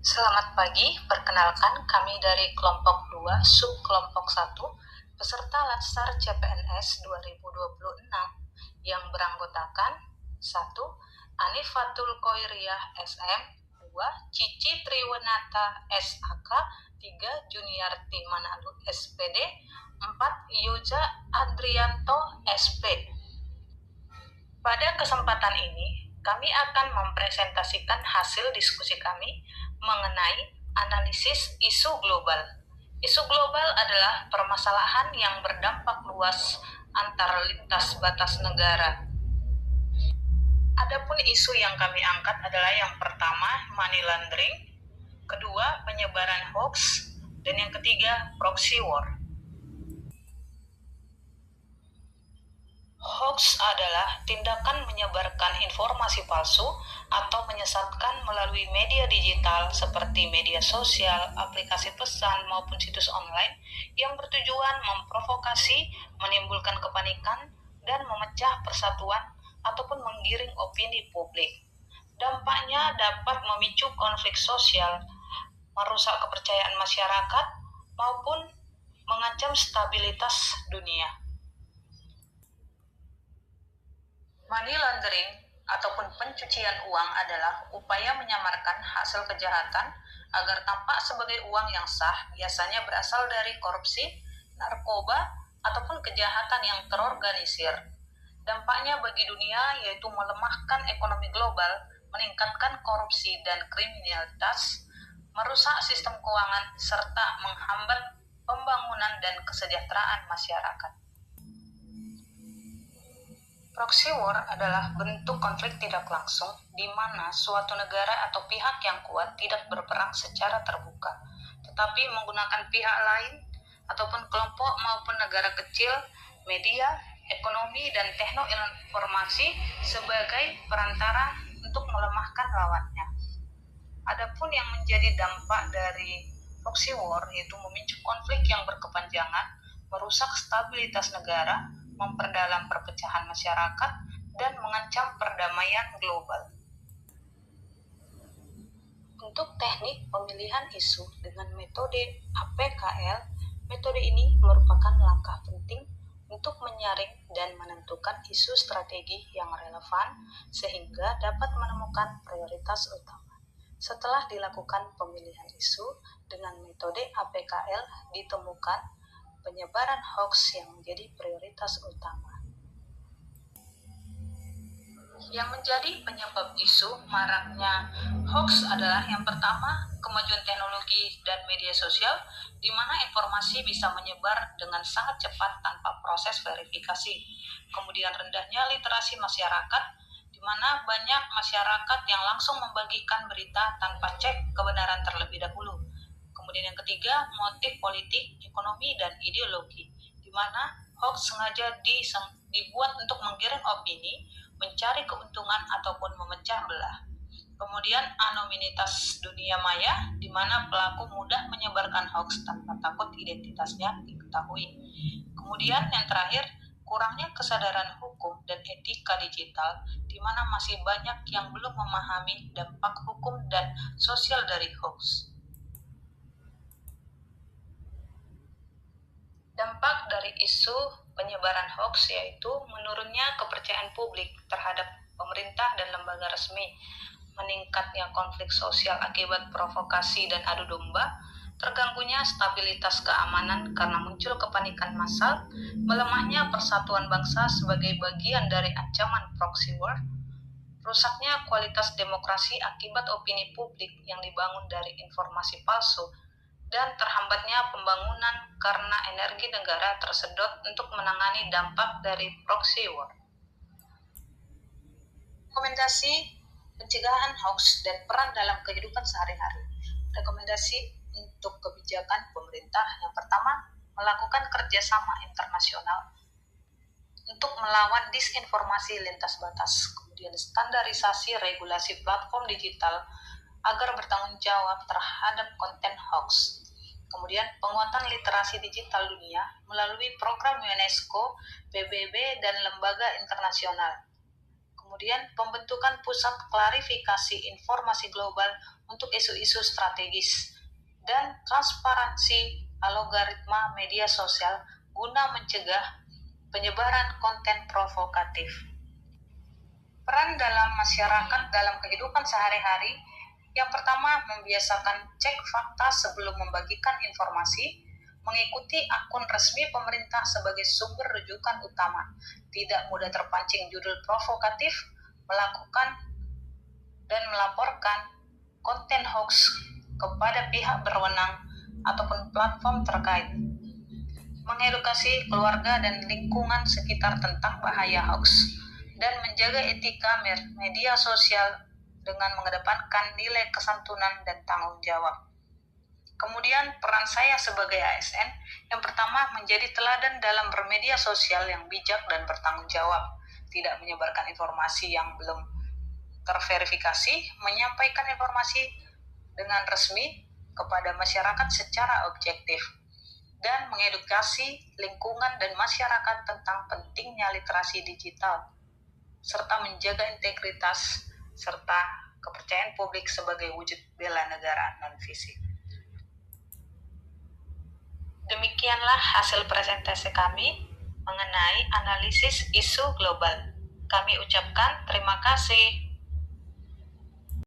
Selamat pagi, perkenalkan kami dari kelompok 2, subkelompok 1, peserta Latsar CPNS 2026 yang beranggotakan 1. Anifatul Koiriah SM, 2. Cici Triwanata SAK, 3. Juniarti Manalu SPD, 4. Yoja Adrianto SP. Pada kesempatan ini, kami akan mempresentasikan hasil diskusi kami mengenai analisis isu global. Isu global adalah permasalahan yang berdampak luas antar lintas batas negara. Adapun isu yang kami angkat adalah yang pertama, money laundering, kedua, penyebaran hoax, dan yang ketiga, proxy war. Hoax adalah tindakan menyebarkan informasi palsu atau menyesatkan melalui media digital seperti media sosial, aplikasi pesan, maupun situs online yang bertujuan memprovokasi, menimbulkan kepanikan, dan memecah persatuan ataupun menggiring opini publik. Dampaknya dapat memicu konflik sosial, merusak kepercayaan masyarakat, maupun mengancam stabilitas dunia. Money laundering ataupun pencucian uang adalah upaya menyamarkan hasil kejahatan agar tampak sebagai uang yang sah, biasanya berasal dari korupsi, narkoba, ataupun kejahatan yang terorganisir. Dampaknya bagi dunia yaitu melemahkan ekonomi global, meningkatkan korupsi dan kriminalitas, merusak sistem keuangan, serta menghambat pembangunan dan kesejahteraan masyarakat. Proxy war adalah bentuk konflik tidak langsung di mana suatu negara atau pihak yang kuat tidak berperang secara terbuka, tetapi menggunakan pihak lain ataupun kelompok maupun negara kecil, media, ekonomi, dan teknoinformasi sebagai perantara untuk melemahkan lawannya. Adapun yang menjadi dampak dari proxy war yaitu memicu konflik yang berkepanjangan, merusak stabilitas negara, memperdalam perpecahan masyarakat, dan mengancam perdamaian global. Untuk teknik pemilihan isu dengan metode APKL, metode ini merupakan langkah penting untuk menyaring dan menentukan isu strategi yang relevan sehingga dapat menemukan prioritas utama. Setelah dilakukan pemilihan isu dengan metode APKL, ditemukan penyebaran hoax yang menjadi prioritas utama. Yang menjadi penyebab isu maraknya hoax adalah yang pertama, kemajuan teknologi dan media sosial, di mana informasi bisa menyebar dengan sangat cepat tanpa proses verifikasi. Kemudian rendahnya literasi masyarakat, di mana banyak masyarakat yang langsung membagikan berita tanpa cek kebenaran terlebih dahulu. Kemudian yang ketiga, motif politik, ekonomi, dan ideologi, di mana hoax sengaja dibuat untuk menggiring opini, mencari keuntungan, ataupun memecah belah. Kemudian anonimitas dunia maya, di mana pelaku mudah menyebarkan hoax tanpa takut identitasnya diketahui. Kemudian yang terakhir, kurangnya kesadaran hukum dan etika digital, di mana masih banyak yang belum memahami dampak hukum dan sosial dari hoax. Dampak dari isu penyebaran hoax yaitu menurunnya kepercayaan publik terhadap pemerintah dan lembaga resmi, meningkatnya konflik sosial akibat provokasi dan adu domba, terganggunya stabilitas keamanan karena muncul kepanikan massal, melemahnya persatuan bangsa sebagai bagian dari ancaman proxy war, rusaknya kualitas demokrasi akibat opini publik yang dibangun dari informasi palsu, dan terhambatnya pembangunan karena energi negara tersedot untuk menangani dampak dari proxy war. Rekomendasi pencegahan hoax dan peran dalam kehidupan sehari-hari. Rekomendasi untuk kebijakan pemerintah yang pertama, melakukan kerjasama internasional untuk melawan disinformasi lintas batas. Kemudian standarisasi regulasi platform digital agar bertanggung jawab terhadap konten hoax. Kemudian penguatan literasi digital dunia melalui program UNESCO, PBB, dan lembaga internasional. Kemudian pembentukan pusat klarifikasi informasi global untuk isu-isu strategis dan transparansi algoritma media sosial guna mencegah penyebaran konten provokatif. Peran dalam masyarakat dalam kehidupan sehari-hari, yang pertama membiasakan cek fakta sebelum membagikan informasi, mengikuti akun resmi pemerintah sebagai sumber rujukan utama, tidak mudah terpancing judul provokatif, melakukan dan melaporkan konten hoax kepada pihak berwenang ataupun platform terkait, mengedukasi keluarga dan lingkungan sekitar tentang bahaya hoax, dan menjaga etika media sosial dengan mengedepankan nilai kesantunan dan tanggung jawab. Kemudian peran saya sebagai ASN, yang pertama menjadi teladan dalam bermedia sosial yang bijak dan bertanggung jawab, tidak menyebarkan informasi yang belum terverifikasi, menyampaikan informasi dengan resmi kepada masyarakat secara objektif, dan mengedukasi lingkungan dan masyarakat tentang pentingnya literasi digital, serta menjaga integritas serta kepercayaan publik sebagai wujud bela negara non-fisik. Demikianlah hasil presentasi kami mengenai analisis isu global. Kami ucapkan terima kasih.